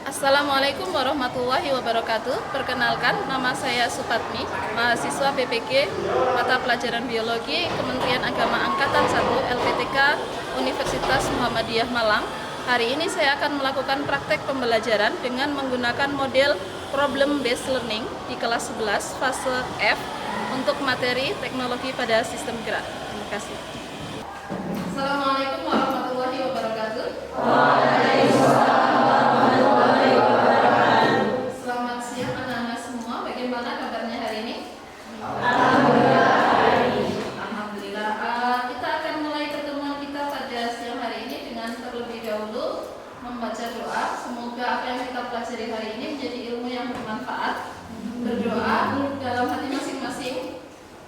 Assalamualaikum warahmatullahi wabarakatuh. Perkenalkan, nama saya Supatmi, mahasiswa PPG mata pelajaran biologi Kementerian Agama Angkatan 1 LPTK Universitas Muhammadiyah Malang. Hari ini saya akan melakukan praktek pembelajaran dengan menggunakan model problem based learning di kelas 11 fase F untuk materi teknologi pada sistem gerak. Terima kasih. Assalamualaikum warahmatullahi wabarakatuh. Selamat siang anak-anak semua. Bagaimana kabarnya hari ini? Alhamdulillah. Kita akan mulai pertemuan kita pada siang hari ini dengan terlebih dahulu membaca doa. Semoga apa yang kita pelajari hari ini menjadi ilmu yang bermanfaat. Berdoa dalam hati masing-masing.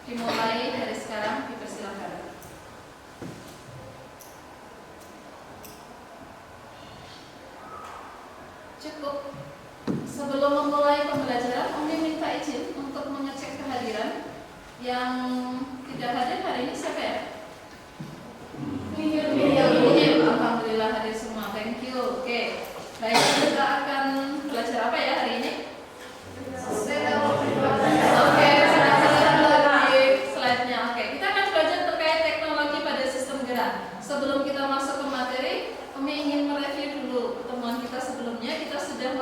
Dimulai dari sekarang, dipersilakan. Cukup. Sebelum memulai pembelajaran, Umi minta izin untuk mengecek kehadiran. Yang tidak hadir hari ini siapa ya? Alhamdulillah hadir semua. Thank you. Oke. Baik, kita akan belajar apa ya hari ini? Oke, di slide-nya. Oke, kita akan belajar terkait teknologi pada sistem gerak. Sebelum kita masuk ke materi, Umi ingin mereview dulu pertemuan kita sebelumnya. Kita sudah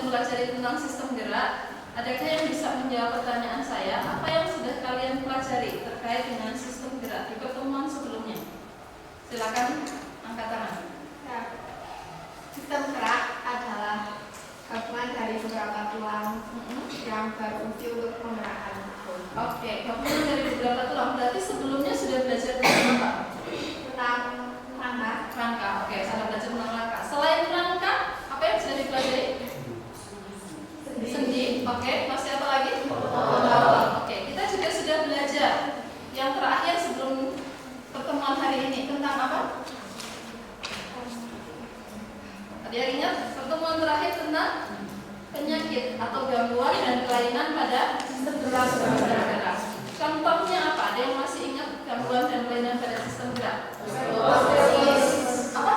belajar tentang sistem gerak. Adakah yang bisa menjawab pertanyaan saya? Apa yang sudah kalian pelajari terkait dengan sistem gerak di pertemuan sebelumnya? Silakan angkat tangan. Ya. Sistem gerak adalah gabungan dari beberapa tulang yang berfungsi untuk menggerakkan tubuh. Oke, gabungan dari beberapa tulang. Berarti sebelumnya sudah belajar tentang apa? Tentang Rangka. Oke, sudah belajar tentang rangka. Selain rangka, apa yang sudah dipelajari? Sendi. Oke, masih apa lagi? Oke, kita juga sudah belajar yang terakhir sebelum pertemuan hari ini tentang apa? Ada yang ingat? Pertemuan terakhir tentang penyakit atau gangguan dan kelainan pada sistem gerak. Contohnya apa? Ada yang masih ingat gangguan dan kelainan pada sistem gerak? Apa?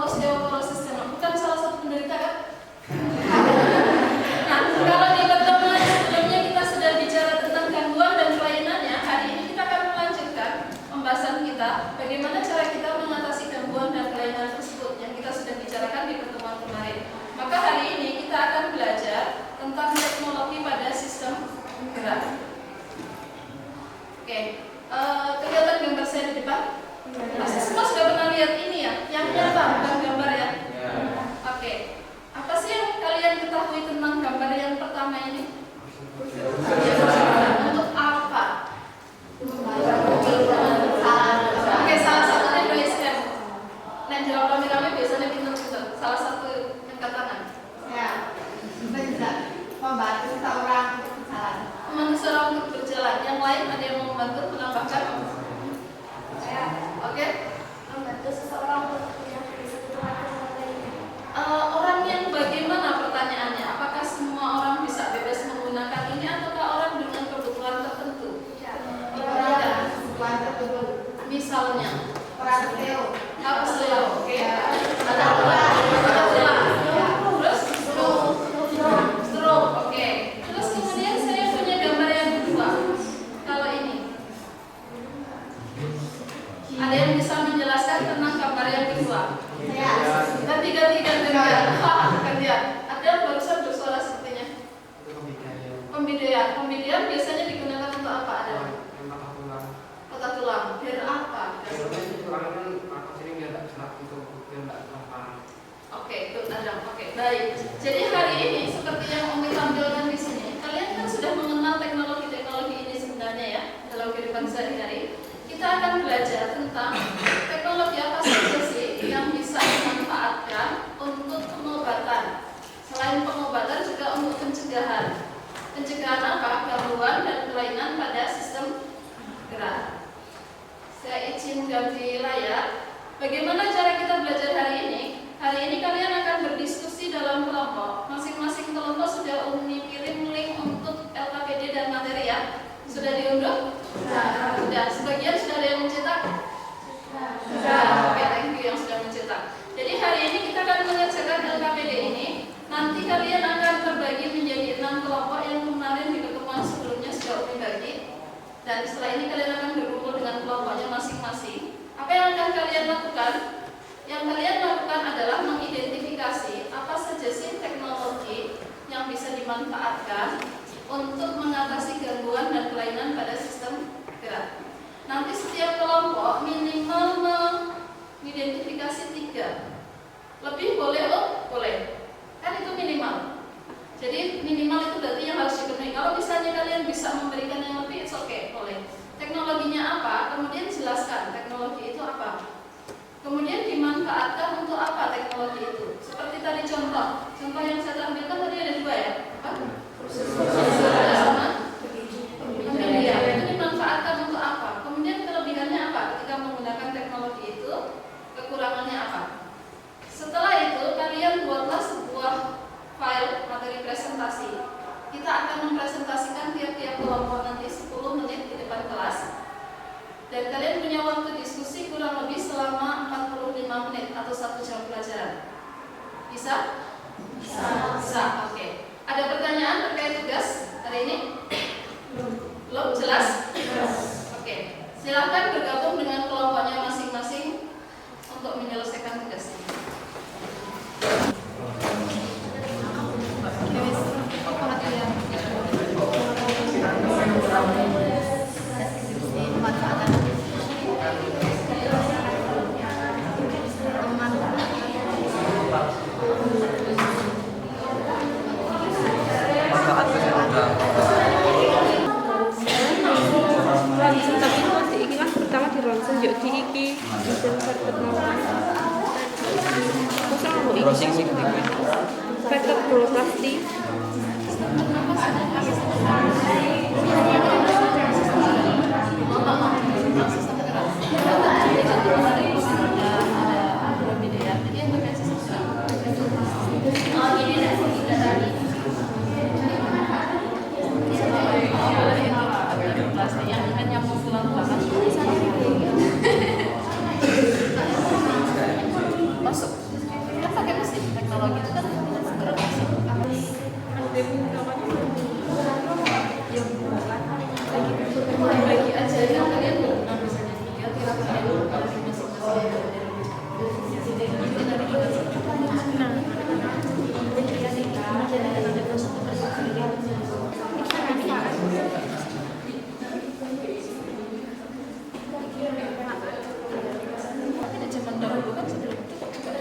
Osteoporosis. Bukan salah satu penderita kan? Nah, kalau di pertemuan sebelumnya kita sudah bicara tentang gangguan dan kelainannya, hari ini kita akan melanjutkan pembahasan kita bagaimana cara kita mengatasi gangguan dan kelainan tersebut yang kita sudah bicarakan di pertemuan kemarin. Maka hari ini kita akan belajar tentang teknologi pada sistem gerak. Oke, kelihatan gambar saya di depan? Pasti semua sudah pernah lihat ini ya, yang nyata bukan gambar ya. Oke, apa sih yang kalian ketahui tentang gambar yang pertama ini? Untuk apa? Oke, salah satunya tuliskan. Nah, jawab rame-rame biasanya pinter-pinter. Salah satu angkat tangan. Ya, membantu seseorang untuk berjalan. Membantu seseorang untuk berjalan. Yang lain ada yang mau membantu menambahkan? Ya, Oke. membantu seseorang untuk punya Orang yang bagaimana pertanyaannya? Apakah semua orang bisa bebas menggunakan ini ataukah orang dengan kebutuhan tertentu? kebutuhan tertentu. Misalnya, Orang Theo. apa sih? Oke. Ada tulang. Terus stroke. Oke. Terus kemudian saya punya gambar yang kedua. Kalau ini, ada yang bisa menjelaskan tentang gambar yang kedua? Ya. Ganti-gantian. Ada barusan bersuara sepertinya. Pembidayaan biasanya digunakan untuk apa? Ada patah tulang. Biar apa? Oke, good Adam. Oke, baik. Jadi hari ini seperti yang Umi tampilkan di sini, kalian kan sudah mengenal teknologi ini sebenarnya ya dalam kehidupan sehari-hari. Kita akan belajar tentang teknologi apa saja sih yang bisa dimanfaatkan untuk pengobatan. Selain pengobatan juga untuk pencegahan. Pencegahan apa? Gangguan dan kelainan pada sistem gerak. Saya izin ganti layar. Bagaimana cara kita belajar hari ini? Hari ini kalian akan berdiskusi dalam kelompok. Masing-masing kelompok sudah Umi kirim link untuk LKPD dan materi ya. Sudah diunduh? Sudah. Sebagian sudah ada yang mencetak? Sudah. Oke, thank you yang sudah mencetak. Jadi hari ini kita Nanti kalian akan terbagi menjadi 6 kelompok yang kemarin di pertemuan sebelumnya sudah Umi bagi. Dan setelah ini kalian akan berkumpul dengan kelompoknya masing-masing. Apa yang akan kalian lakukan? Yang kalian lakukan adalah mengidentifikasi apa saja sih teknologi yang bisa dimanfaatkan untuk mengatasi gangguan dan kelainan pada sistem gerak. Nanti setiap kelompok minimal mengidentifikasi 3. Lebih boleh, boleh. Kan itu minimal. Jadi minimal itu berarti yang harus dipenuhi. Kalau misalnya kalian bisa memberikan yang lebih, it's okay, boleh. Teknologinya apa? Kemudian jelaskan teknologi itu apa. Kemudian dimanfaatkan untuk apa teknologi itu? Seperti tadi contoh yang saya tampilkan tadi ada 2 ya. Apa? Sama pembelian. Itu dimanfaatkan untuk apa? Kemudian kelebihannya apa ketika menggunakan teknologi itu? Kekurangannya apa? Setelah itu kalian buatlah sebuah file materi presentasi. Kita akan mempresentasikan tiap-tiap kelompok nanti 10 menit di depan kelas. Dan kalian punya waktu diskusi kurang lebih selama 45 menit atau 1 jam pelajaran. Bisa? Bisa. Oke. Ada pertanyaan terkait tugas hari ini? Belum jelas? Oke. Silakan bergabung dengan kelompoknya masing-masing untuk menyelesaikan tugasnya. Pertama di ronsen yuk di iki desain karpet mawon. Kosong mau iki sing karpet plastik. Masuk. Kan pakai mesin teknologi itu kan bermesin. Bagi aja yang kalian belum misalnya 3 kira-kira dulu kalau di masing-masing. Zaman dahulu kan sebelum itu juga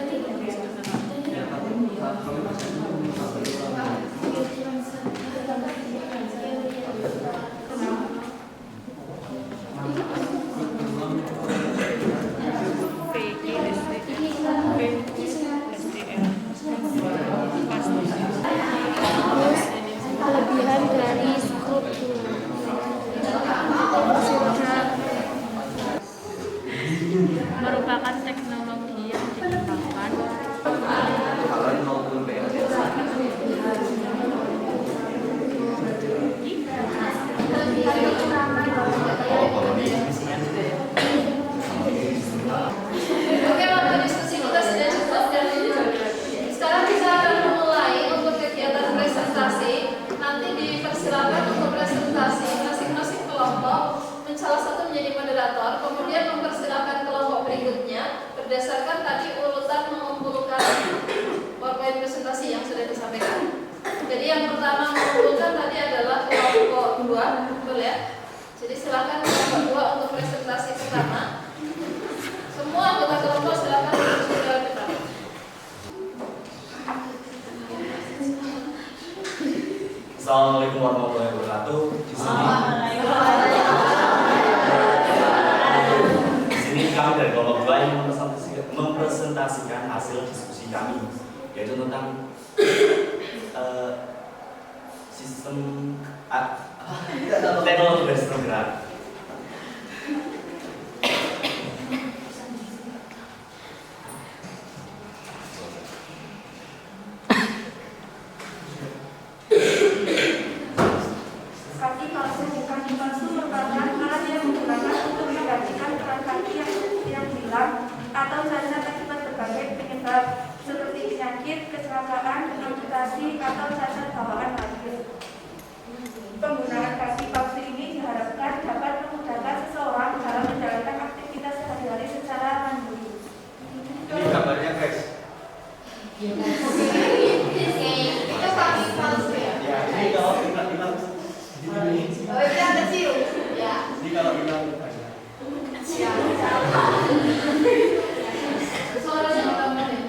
Kelebihan dari struktur merupakan teknologi yang dikembangkan Oke, waktu diskusi kita sudah cukup dan sekarang kita akan memulai untuk kegiatan presentasi. Nanti dipersilakan untuk presentasi masing-masing kelompok salah satu menjadi moderator, kemudian mempersilakan kelompok berikutnya berdasarkan tadi urutan mengumpulkan PowerPoint presentasi yang sudah disampaikan. Jadi yang pertama mengumpulkan tadi adalah kelompok 2, betul ya? Jadi silakan kelompok 2 untuk presentasi pertama. Semua anggota kelompok silakan menuju ke depan. Assalamualaikum warahmatullahi wabarakatuh. Di sini kami dari kelompok 2 yang mempresentasikan hasil diskusi kami, yaitu tentang sistem teknologi dan sistem gerak. Kaki palsu merupakan alat yang digunakan untuk menggantikan peran kaki yang hilang atau cacat akibat berbagai penyebab seperti penyakit, kecelakaan, amputasi, atau cacat bawaan lahir. Penggunaan kaki palsu ini diharapkan dapat memudahkan seseorang dalam menjalankan aktivitas sehari-hari secara mandiri. Ini gambarnya guys. Itu kaki palsu ya? Ya, ini kalau kita Oh, itu yang kecil. Ya. ini kalau kita Ya. Suaranya tambah ya.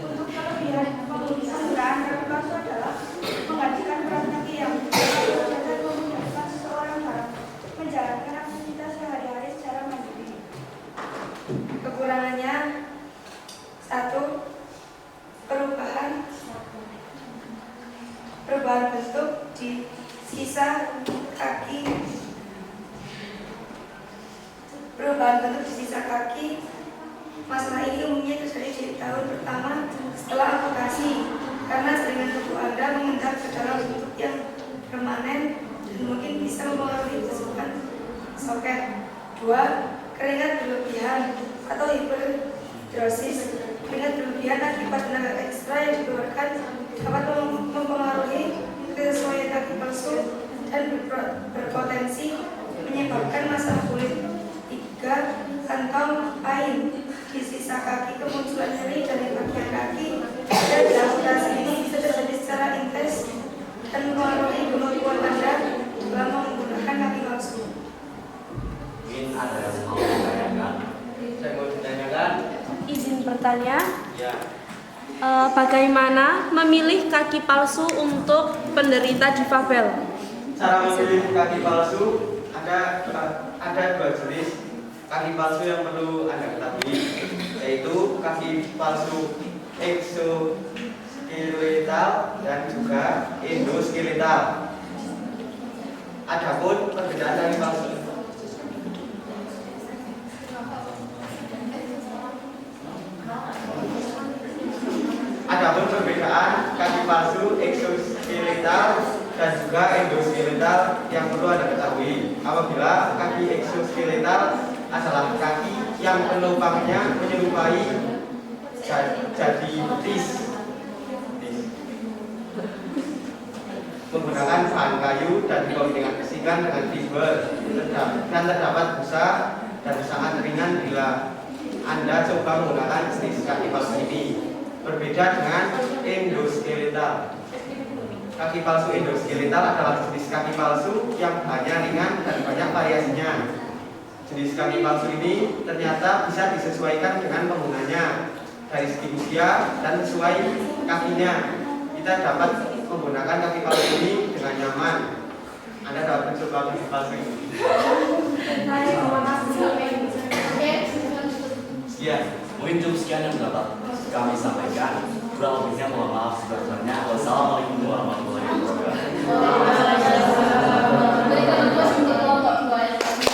Untuk kelebihan penggunaan kaki palsu adalah menggantikan peran kaki yang dan memudahkan seseorang dalam menjalankan aktivitas sehari-hari secara mandiri. Kekurangannya 1. Perubahan bentuk di sisa kaki. Masalah ini umumnya terjadi di tahun pertama setelah amputasi karena jaringan tubuh Anda mengendap ke dalam bentuk yang permanen dan mungkin bisa mempengaruhi kesukaan soket. 2. Keringat berlebihan atau hiperhidrosis. Keringat berlebihan akibat tenaga ekstra yang dikeluarkan dapat mempengaruhi kesesuaian kaki palsu dan berpotensi menyebabkan masalah kulit. 3. Kantong pain di sisa kaki, kemunculan nyeri dari bagian kaki dan amputasi ini bisa terjadi secara intens dan mempengaruhi kemampuan Anda dalam menggunakan kaki palsu. Mungkin ada yang mau ditanyakan? saya mau ditanyakan. Izin bertanya, Ya, bagaimana memilih kaki palsu untuk penderita difabel? cara memilih kaki palsu ada 2 jenis kaki palsu yang perlu Anda ketahui, yaitu kaki palsu eksoskeletal dan juga endoskeletal. Adapun perbedaan kaki palsu eksoskeletal dan juga endoskeletal yang perlu Anda ketahui. Apabila kaki eksoskeletal adalah kaki yang penopangnya menyerupai jadi betis menggunakan bahan kayu dan dikombinasikan dengan fiber dan terdapat busa dan sangat ringan bila Anda coba menggunakan jenis kaki palsu ini. Berbeda dengan endoskeletal. Kaki palsu endoskeletal adalah jenis kaki palsu yang bahannya ringan dan banyak variasinya. Jenis kaki palsu ini ternyata bisa disesuaikan dengan penggunanya dari segi usia dan sesuai kakinya. Kita dapat menggunakan kaki palsu ini dengan nyaman. Anda dapat mencoba kaki palsu ini. Ya, mungkin cukup sekian yang dapat kami sampaikan. Kurang lebihnya mohon maaf sebesar-besarnya. Wassalamualaikum warahmatullahi wabarakatuh. Berikan aplaus untuk kelompok 2 yang tadi.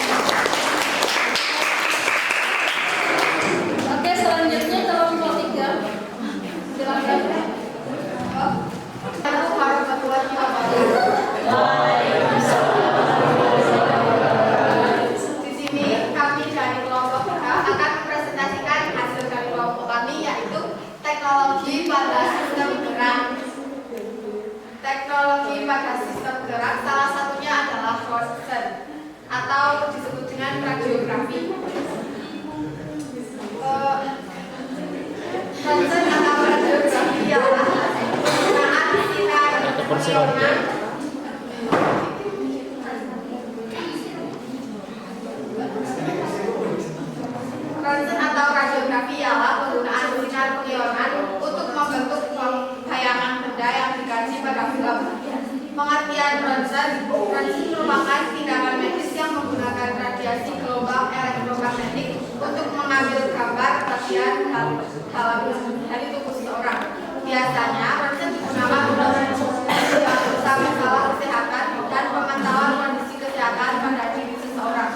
Oke, selanjutnya kelompok 3. Silakan. Assalamualaikum warahmatullahi wabarakatuh. Di sini kami dari kelompok kita akan mempresentasikan hasil dari kelompok kami, yaitu teknologi pada sistem gerak. Teknologi pada sistem gerak salah satunya adalah Ronsen atau disebut dengan radiografi. Ronsen atau radiografi ialah penggunaan sinar pengionan Ronsen atau radiografi ialah penggunaan sinar pengionan untuk membentuk bayangan benda yang dikaji pada film. Pengertian Ronsen merupakan tindakan medis yang menggunakan radiasi gelombang elektromagnetik untuk mengambil gambar bagian dalam dari tubuh seseorang. Biasanya Ronsen digunakan untuk diagnosa masalah kesehatan dan pemantauan kondisi kesehatan pada diri seseorang.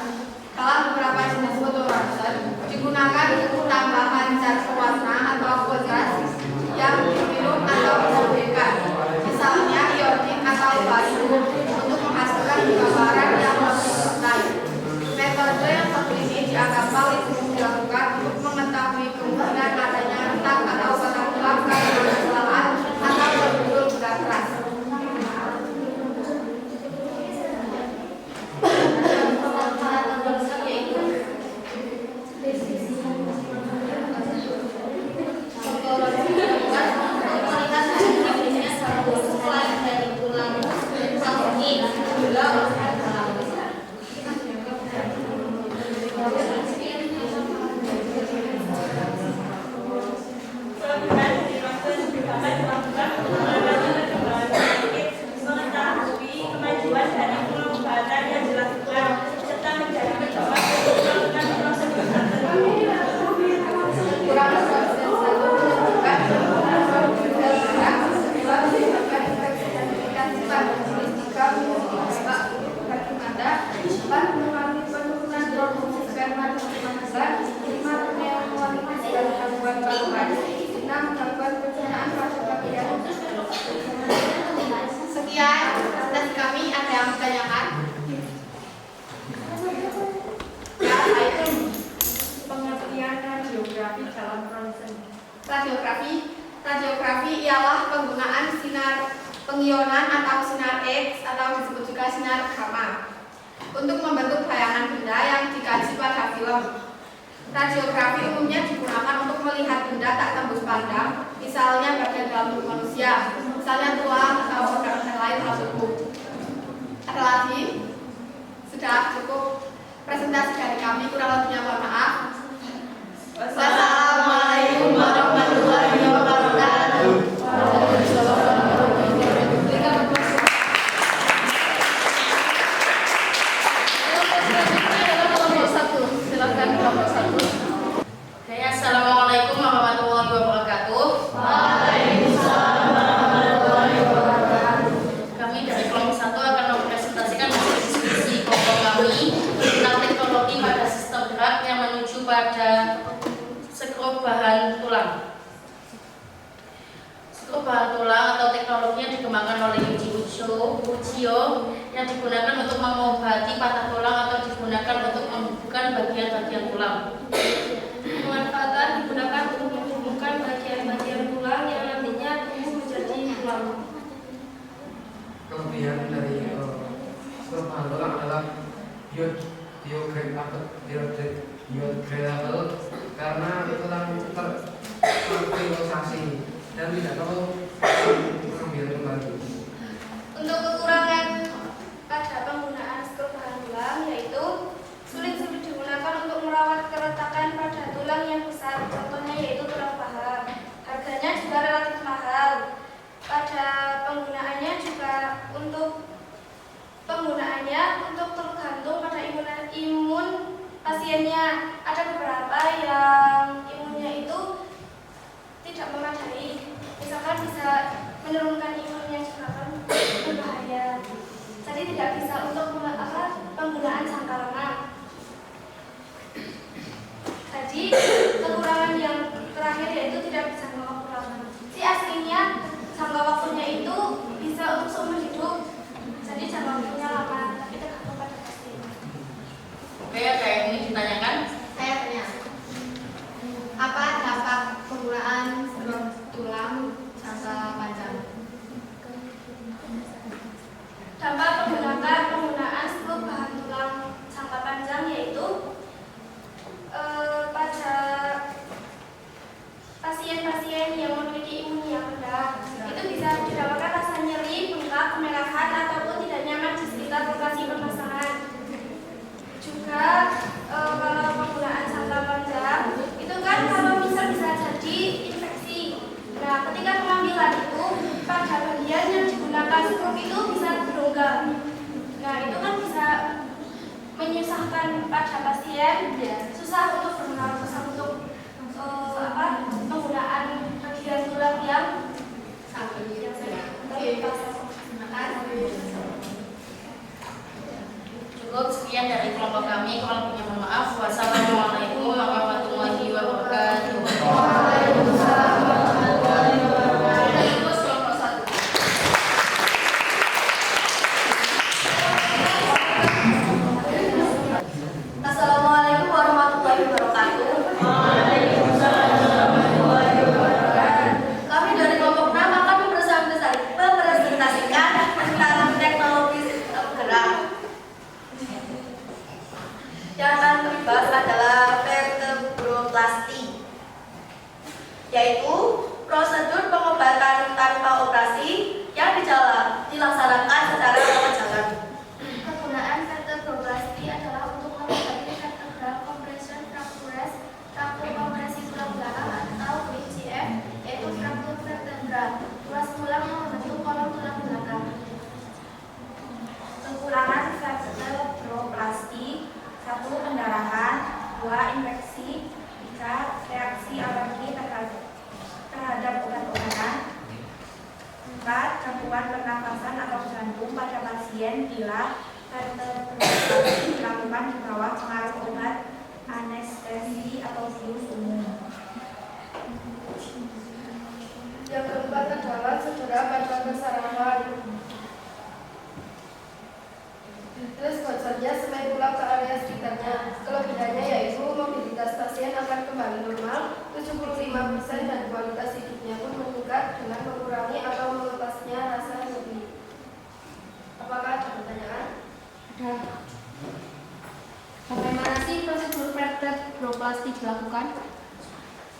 Dalam beberapa jenis foto Ronsen digunakan tambahan cat warna atau kontras yang diminum atau disembunyikan, misalnya ionik atau barium, untuk menghasilkan gambaran yang lebih detail. Metode Penggunaan dimaksud dapat melakukan pengembangan perkembangan penyakit, mengetahui kemajuan dari pengobatan yang dilakukan, serta menjadi pedoman untuk melakukan prosedur tertentu. Kurang proses satu menunjukkan bahwa gejala darah setelah menyebabkan infeksi dan indikasi pada jenis 3 menunjukkan bagi tanda 4 mengalami penurunan produksi sperma dan kemasan, 5 pneumonia dan gangguan paru-paru, 6 gangguan pencernaan pada bagian. Sekian presentasi kami. Ada yang ditanyakan? Ya, itu Pengertian radiografi dalam ronsen. Radiografi ialah penggunaan sinar pengionan atau sinar X atau disebut juga sinar gamma untuk membentuk bayangan benda yang dikaji pada film. Radiografi umumnya digunakan untuk melihat benda tak tembus pandang, misalnya bagian dalam tubuh manusia, misalnya tulang atau organ lain dalam tubuh. Ada lagi? Sudah cukup presentasi dari kami, kurang lebihnya mohon maaf. Wassalamualaikum warahmatullahi wabarakatuh. Silakan kelompok 1. Oke, assalamualaikum warahmatullahi wabarakatuh. Kami dari kelompok 1 akan mempresentasikan hasil diskusi kelompok kami tentang teknologi pada sistem gerak yang menuju pada skrup bahan tulang. Skrup bahan tulang atau teknologinya dikembangkan oleh Yuji Uchiyo yang digunakan untuk mengobati patah tulang atau digunakan untuk membubuhkan bagian-bagian tulang. Pemanfaatan digunakan untuk menghubungkan bagian-bagian tulang yang nantinya tumbuh menjadi tulang. Kelebihan dari skrup bahan tulang adalah biodegradable karena tulang terfibrosasi dan tidak perlu mengambil kembali. Untuk kekurangan pada penggunaan skrup bahan tulang yaitu sulit digunakan untuk merawat keretakan pada tulang yang besar, contohnya yaitu tulang paha. Harganya juga relatif mahal. Pada penggunaannya juga untuk tergantung pada imun pasiennya. Ada beberapa yang imunnya itu tidak memadai, misalkan bisa menurunkan imunnya juga kan berbahaya. Jadi tidak bisa untuk penggunaan jangka lama. Jadi kekurangan yang terakhir yaitu tidak bisa jangka waktu lama. Si aslinya jangka waktunya itu bisa untuk seumur hidup. Jadi jangka waktunya lama, tapi tergantung pada pasien. Oke, ada yang ingin ditanyakan? Saya tanya, apa dampak penggunaan skrup tulang jangka panjang? Dampak penggunaan skrup bahan tulang jangka panjang yaitu pada pasien-pasien yang memiliki imun yang rendah itu bisa didapatkan rasa nyeri, bengkak, kemerahan ataupun tidak nyaman di sekitar lokasi pemasangan. Juga kalau penggunaan jangka panjang itu kan kalau bisa jadi infeksi. Nah, ketika pengambilan itu pada bagian yang digunakan skrup itu bisa berongga. Nah, itu kan bisa menyusahkan pada pasien, susah untuk bernapas, susah untuk penggunaan bagian tulang yang Cukup sekian dari kelompok kami. Kalau punya mohon maaf. Wassalamualaikum warahmatullahi wabarakatuh. Waalaikumsalam warahmatullahi wabarakatuh. Terus kelompok 1. Assalamualaikum warahmatullahi wabarakatuh. Kami dari kelompok 6 akan mempresentasikan tentang teknologi sistem gerak. Yang akan kami bahas adalah vertebroplasty, yaitu prosedur pengobatan tanpa operasi yang dilaksanakan secara rawat jalan. Penggunaan vertebroplasty adalah untuk mengobati vertebra 2. Infeksi. 3. Reaksi alergi terhadap obat-obatan. 4. Gangguan pernafasan atau jantung pada pasien bila vertebrasi dilakukan di bawah pengaruh obat anestesi atau bius umum. Yang keempat adalah cedera pada kesarahan. Terus bocornya semen ulang ke area sekitarnya. Kelebihannya yaitu mobilitas pasien akan kembali normal, 75% dan kualitas hidupnya pun meningkat dengan mengurangi atau melepasnya rasa nyeri. Apakah ada pertanyaan? Ada. Bagaimana sih prosedur vertebroplasti dilakukan?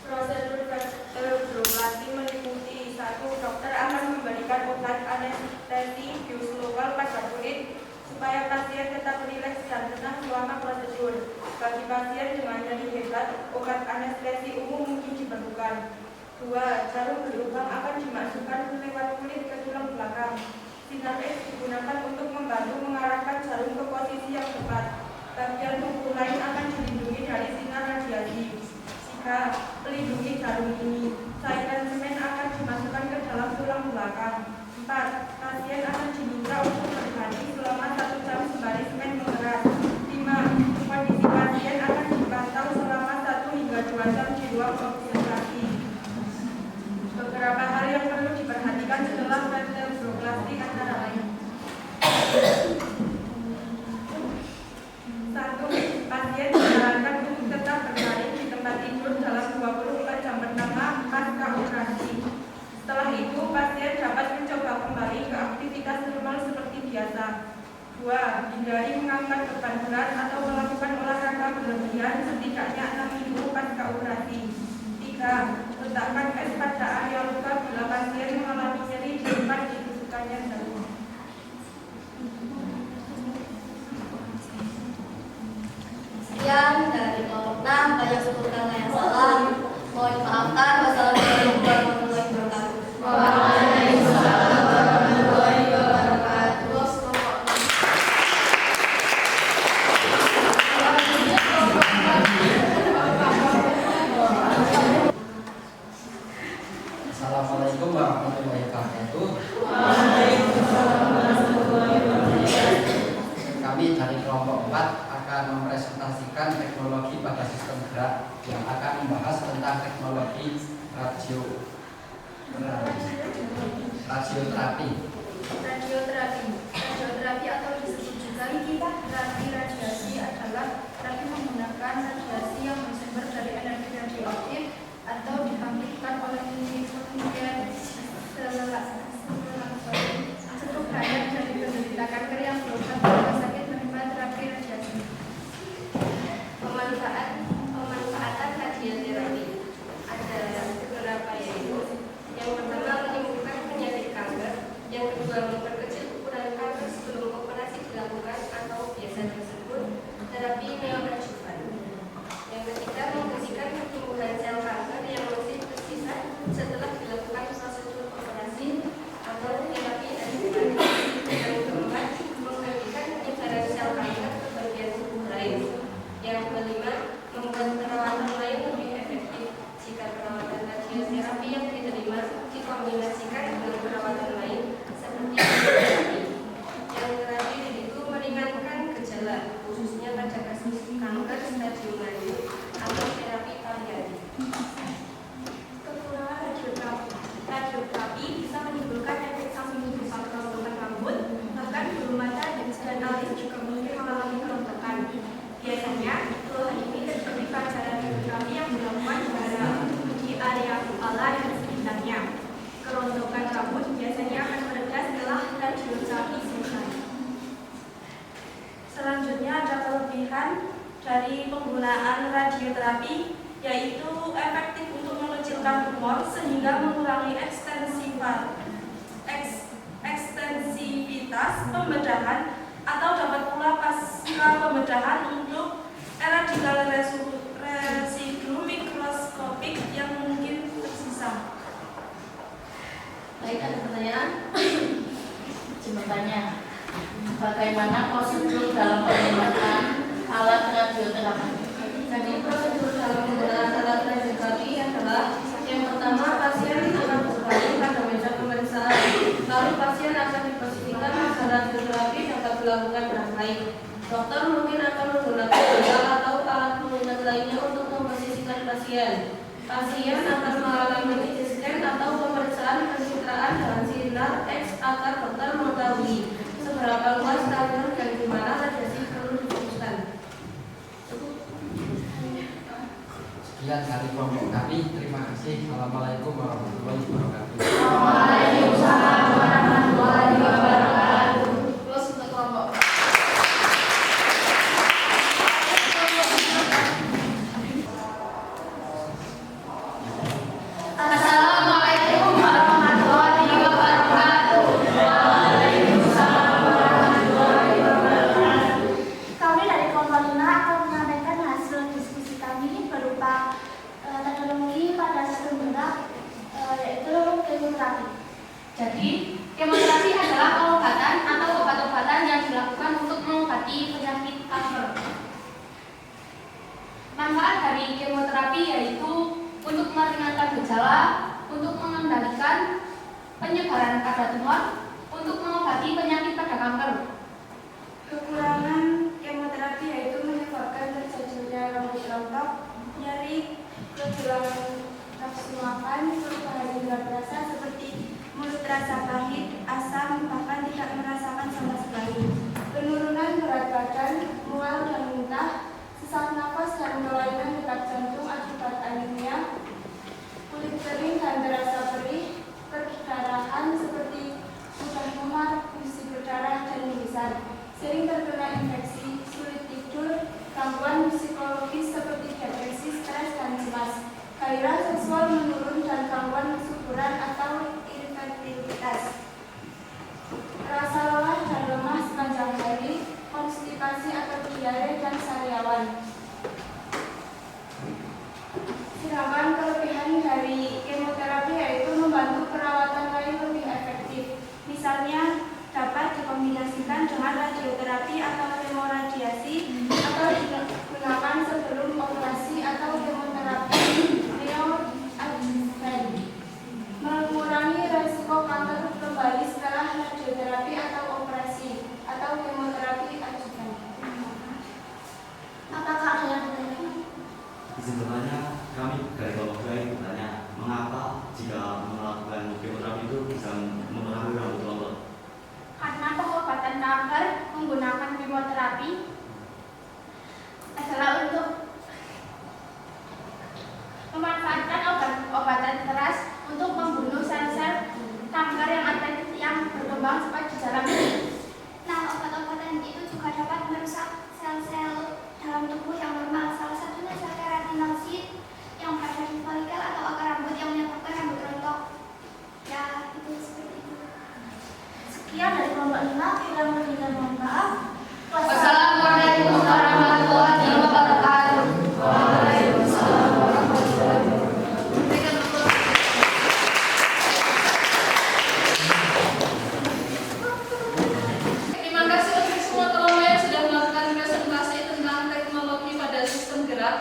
Prosedur vertebroplasti meliputi 1. Dokter akan memberikan obat anestesi bius lokal pada kulit supaya pasien tetap rileks dan tenang selama prosedur. Bagi pasien dengan nyeri hebat, obat anestesi umum mungkin diperlukan. 2. Jarum berlubang akan dimasukkan lewat kulit ke tulang belakang. Sinar X digunakan untuk membantu mengarahkan jarum ke posisi yang tepat. Bagian tubuh lain akan dilindungi dari sinar radiasi. 3. Pelindungi jarum ini. Cairan semen akan dimasukkan ke dalam tulang belakang. 4. Pasien akan diminta untuk berhenti selama 1 jam sembari semen mengeras. 5. Kondisi pasien akan dipantau selama 1 hingga 2 jam di ruang observasi. Beberapa hal yang perlu diperhatikan setelah vertebroplasti antara lain. 1. Pasien disarankan untuk tetap berbaring di tempat tidur dalam 24 jam pertama pasca operasi. Setelah itu, pasien dapat mencoba kembali ke aktivitas normal seperti biasa. 2. Hindari mengangkat beban berat atau melakukan olahraga berlebihan setidaknya 6 minggu pasca operasi. 3. Letakkan es pada area luka bila pasien mengalami nyeri di tempat ditusukannya jarum. Sekian dari kelompok 6, banyak sebut kata yang salah. Mohon dimaafkan. Wassalamualaikum warahmatullahi wabarakatuh. Waalaikumsalam warahmatullahi wabarakatuh. Assalamualaikum warahmatullahi wabarakatuh. Kami dari kelompok 4 akan mempresentasikan teknologi pada sistem gerak yang akan membahas tentang teknologi radioterapi. Radioterapi atau disebut juga terapi radiasi adalah terapi menggunakan radiasi yang bersumber dari energi radioaktif atau dibangkitkan oleh nuklir cukup banyak dari penderita kanker yang berobat di rumah sakit menerima terapi radiasi. Pemanfaatan radioterapi ada beberapa, yaitu yang pertama menimbulkan penyakit kanker, yang kedua memperkecil ukuran kanker sebelum operasi dilakukan atau biasa disebut terapi neoadjuvan. Yang ketiga menghentikan pertumbuhan sel kanker yang masih tersisa setelah dilakukan prosedur operasi atau terapi adjuvan. Yang keempat menghentikan penyebaran sel kanker ke bagian tubuh lain. Yang kelima membuat perawatan lain lebih efektif jika perawatan radioterapi yang diterima dikombinasikan dengan perawatan lain seperti radioterapi. Yang terakhir itu meringankan gejala, khususnya pada kasus kanker stadium lanjut atau terapi paliatif. Kekurangan radioterapi bisa menimbulkan efek samping berupa kerontokan rambut, bahkan bulu mata dan alis juga mungkin mengalami kerontokan. Biasanya, keluhan ini terjadi pada radioterapi yang dilakukan di area kepala dan sekitarnya. Kerontokan rambut biasanya akan mereda setelah radioterapi selesai. Selanjutnya ada kelebihan dari penggunaan radioterapi, yaitu efektif untuk mengecilkan tumor sehingga mengurangi ekstensivitas pembedahan, atau dapat pula pasca pembedahan untuk radikal residu mikroskopik yang mungkin tersisa. Baik, ada pertanyaan? Bertanya, bagaimana prosedur dalam penggunaan alat radioterapi? Jadi prosedur dalam penggunaan alat radioterapi adalah yang pertama, pasien akan berbaring pada meja pemeriksaan. Lalu pasien akan diposisikan agar radioterapi dapat dilakukan dengan baik. Dokter mungkin akan menggunakan bantal atau alat pengingat lainnya untuk memposisikan pasien. Pasien akan mengalami CT scan atau pemeriksaan pencitraan dengan sinar X agar dokter mengetahui seberapa luas kadar dan di mana radiasi perlu difokuskan. Sekian dari kelompok kami. Terima kasih. Assalamualaikum warahmatullahi wabarakatuh. Waalaikumsalam warahmatullahi wabarakatuh. Terus untuk kelompok Assalamualaikum warahmatullahi wabarakatuh. Waalaikumsalam warahmatullahi wabarakatuh. Kami dari kelompok 5 akan menyampaikan hasil diskusi kami berupa teknologi pada sistem gerak, yaitu kemoterapi. Jadi, kemoterapi adalah pengobatan atau obat-obatan yang dilakukan untuk mengobati penyakit kanker. Manfaat dari kemoterapi yaitu untuk meringankan gejala, untuk mengendalikan penyebaran kadar tumor, untuk mengobati penyakit pada kanker. Kekurangan kemoterapi yaitu menyebabkan terjadinya rambut rontok, nyeri, kehilangan nafsu makan, perubahan indera perasa seperti mulut terasa pahit, asam, bahkan tidak merasakan sama sekali. Penurunan berat badan, mual dan muntah, sesak nafas dan kelainan detak jantung akibat anemia, kulit kering dan terasa perih, perdarahan seperti mudah memar, gusi berdarah dan mimisan, sering terkena infeksi, sulit tidur, gangguan psikologis seperti depresi, stres dan cemas, gairah seksual menurun dan gangguan kesuburan atau infertilitas, rasa lelah dan lemah sepanjang hari, konstipasi atau diare dan sariawan. Sedangkan kelebihan dari kemoterapi yaitu membantu perawatan lain lebih efektif. Misalnya dapat dikombinasikan dengan radioterapi atau kemoradiasi atau digunakan sebelum operasi atau kemoterapi neoadjuvan. Mengurangi resiko kanker kembali setelah radioterapi atau operasi atau kemoterapi adjuvan. Apakah ada yang bertanya? Izin bertanya, kami dari kelompok lain bertanya, mengapa jika melakukan kemoterapi itu bisa mempengaruhi rambut rontok? Karena pengobatan kanker menggunakan kemoterapi adalah untuk memanfaatkan obat-obatan keras untuk membunuh sel-sel kanker yang berkembang cepat di dalam tubuh. Nah, obat-obatan itu juga dapat merusak sel-sel dalam tubuh yang normal. Salah satunya sel keratinosit yang berada di folikel atau akar rambut yang menyebabkan rambut rontok. Ya, itu seperti itu. Sekian dari kelompok 5, kurang lebih dan mohon maaf. Wassalamualaikum warahmatullahi wabarakatuh. Waalaikumsalam warahmatullahi wabarakatuh. Terima kasih untuk semua kelompok yang sudah melakukan presentasi tentang teknologi pada sistem gerak.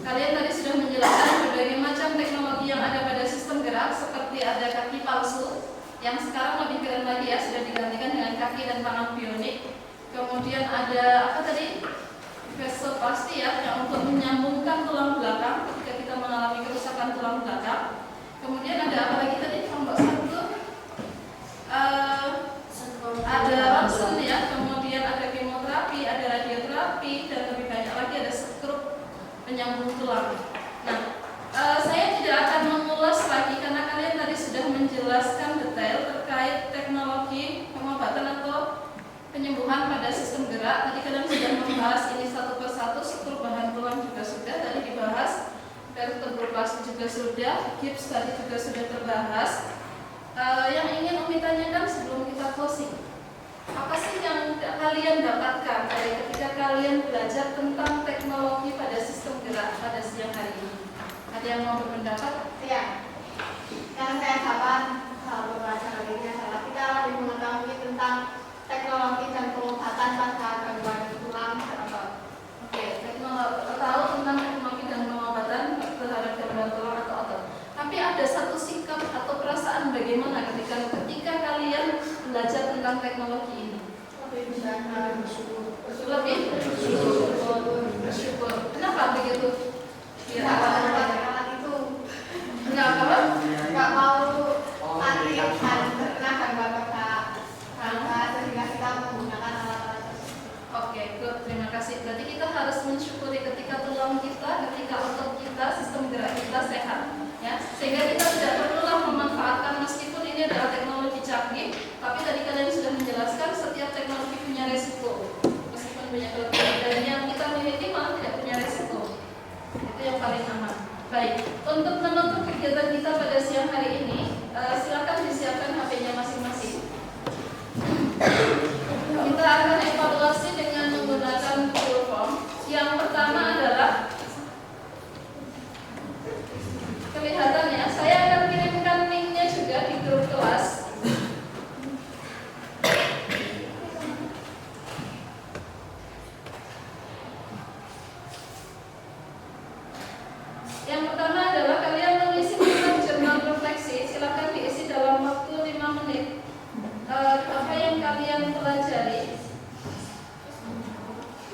Kalian tadi sudah menjelaskan berbagai macam teknologi yang ada pada sistem gerak, seperti ada kaki palsu, yang sekarang lebih keren lagi ya, sudah digantikan dengan kaki dan tangan bionik. Kemudian ada apa tadi? Vesoplasty ya, yang untuk menyambungkan tulang belakang ketika kita mengalami kerusakan tulang belakang. Kemudian ada apa lagi tadi? Kelompok 1 ada ronsen ya, kemudian ada kemoterapi, ada radioterapi, dan lebih banyak lagi ada skrup penyambung tulang. Nah, saya tidak akan mengulas lagi karena kalian tadi sudah menjelaskan detail terkait teknologi pengobatan atau penyembuhan pada sistem gerak. Tadi kalian sudah membahas ini satu persatu, struktur bahan tulang juga sudah tadi dibahas, vertebroplasty juga sudah, gips tadi juga sudah terbahas. Yang ingin Umi tanyakan sebelum kita closing, apa sih yang kalian dapatkan dari ketika kalian belajar tentang teknologi pada sistem gerak pada siang hari ini? Ada yang mau berpendapat? Ya, yang saya dapat pembelajaran ini adalah kita lebih mengetahui tentang teknologi dan pengobatan pada gangguan tulang dan otot. Oke, tahu tentang teknologi ini? Lebih bersyukur. Lebih bersyukur. Kenapa begitu? Alat itu Kenapa? nggak mau anti terkena gangguan tangga sehingga kita menggunakan alat-alat tersebut. Oke, good. Terima kasih. Berarti kita harus mensyukuri ketika tulang kita, ketika otot kita, sistem gerak kita sehat, ya. Sehingga kita tidak perlulah memanfaatkan meskipun ini adalah teknologi canggih, tapi tadi kalian sudah menjelaskan setiap teknologi punya resiko. Meskipun punya kelebihan dan yang kita miliki malah tidak punya resiko. Itu yang paling aman. Baik, untuk menutup kegiatan kita pada siang hari ini, silakan disiapkan HP-nya masing-masing. Kita akan evaluasi dengan menggunakan Google Form. Yang pertama adalah kelihatannya saya akan kirimkan linknya juga di grup kelas. Yang pertama adalah kalian mengisi tentang jurnal refleksi. Silakan diisi dalam waktu 5 menit. Apa yang kalian pelajari,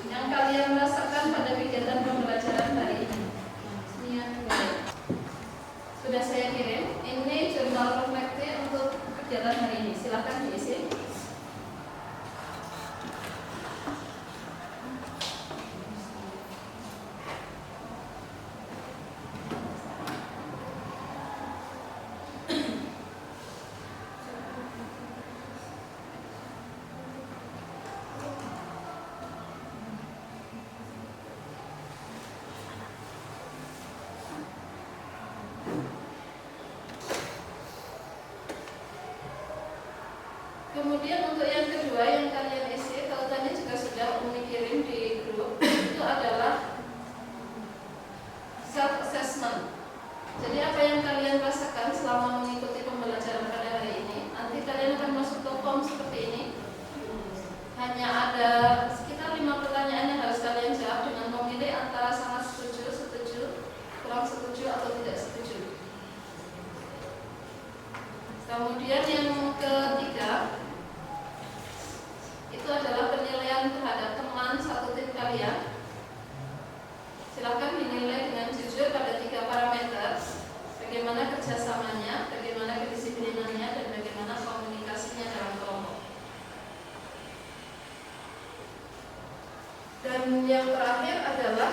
yang kalian rasakan pada kegiatan pembelajaran hari ini. Sudah saya kirim. Ini jurnal refleksi untuk kegiatan hari ini. Silakan diisi. Kemudian untuk yang kedua yang kalian isi, kalau tadi juga sudah Umi kirim di grup, itu adalah self assessment. Jadi apa yang kalian rasakan selama mengikuti pembelajaran pada hari ini, nanti kalian akan masuk ke form seperti ini. Hanya ada sekitar 5 pertanyaan yang harus kalian jawab dengan memilih antara sangat setuju, setuju, kurang setuju atau tidak setuju. Kemudian yang ketiga itu adalah penilaian terhadap teman satu tim kalian. Silakan dinilai dengan jujur pada 3 parameter: bagaimana kerjasamanya, bagaimana kedisiplinannya, dan bagaimana komunikasinya dalam kelompok. Dan yang terakhir adalah